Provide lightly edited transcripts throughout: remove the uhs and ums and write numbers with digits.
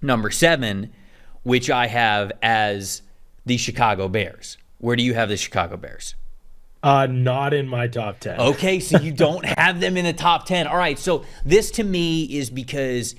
number 7, which I have as the Chicago Bears. Where do you have the Chicago Bears? Not in my top 10. Okay, so you don't have them in the top 10. All right, so this to me is because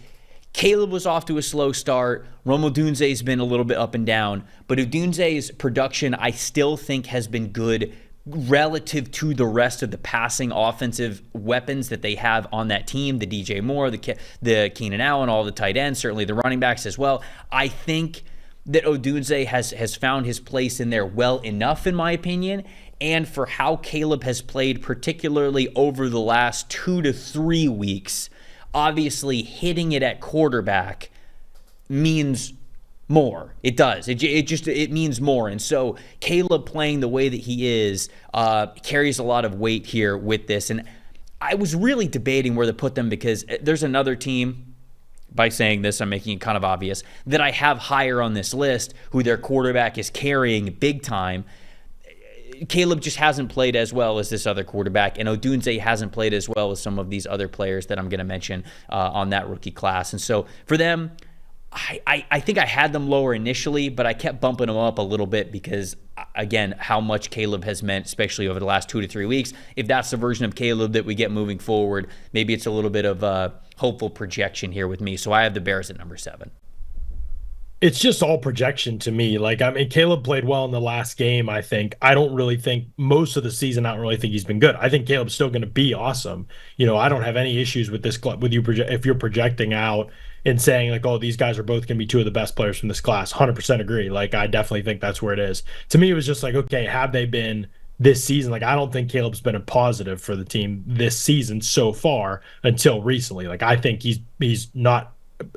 Caleb was off to a slow start. Rome Odunze's been a little bit up and down, but Odunze's production I still think has been good relative to the rest of the passing offensive weapons that they have on that team, the DJ Moore, the Keenan Allen, all the tight ends, certainly the running backs as well. I think that Odunze has found his place in there well enough, in my opinion, and for how Caleb has played, particularly over the last 2 to 3 weeks, obviously hitting it at quarterback means more. It does. It means more. And so Caleb playing the way that he is carries a lot of weight here with this. And I was really debating where to put them because there's another team, by saying this, I'm making it kind of obvious, that I have higher on this list who their quarterback is carrying big time. Caleb just hasn't played as well as this other quarterback, and Odunze hasn't played as well as some of these other players that I'm going to mention on that rookie class. And so for them, I think I had them lower initially, but I kept bumping them up a little bit because, again, how much Caleb has meant, especially over the last 2 to 3 weeks. If that's the version of Caleb that we get moving forward, maybe it's a little bit of a hopeful projection here with me. So I have the Bears at number 7. It's just all projection to me. Like, I mean, Caleb played well in the last game, I think. I don't really think most of the season, I don't really think he's been good. I think Caleb's still going to be awesome. I don't have any issues with this club, with you if you're projecting out and saying like, oh, these guys are both going to be 2 of the best players from this class. 100% agree. Like, I definitely think that's where it is. To me, it was just like, okay, have they been this season? Like, I don't think Caleb's been a positive for the team this season so far until recently. Like, I think he's not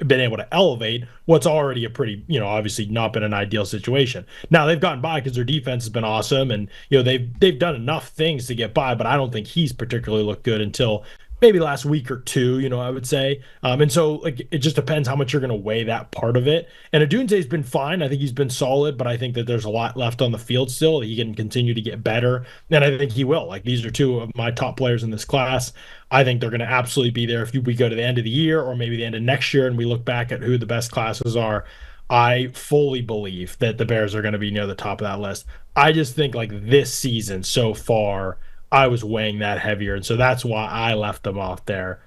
been able to elevate what's already a pretty, obviously not been an ideal situation. Now they've gotten by because their defense has been awesome, and they've done enough things to get by, but I don't think he's particularly looked good until maybe last week or two, I would say. And so like it just depends how much you're going to weigh that part of it. And Adunze's been fine. I think he's been solid, but I think that there's a lot left on the field still. He can continue to get better, and I think he will. Like, these are 2 of my top players in this class. I think they're going to absolutely be there if we go to the end of the year or maybe the end of next year and we look back at who the best classes are. I fully believe that the Bears are going to be near the top of that list. I just think like this season so far, I was weighing that heavier. And so that's why I left them off there.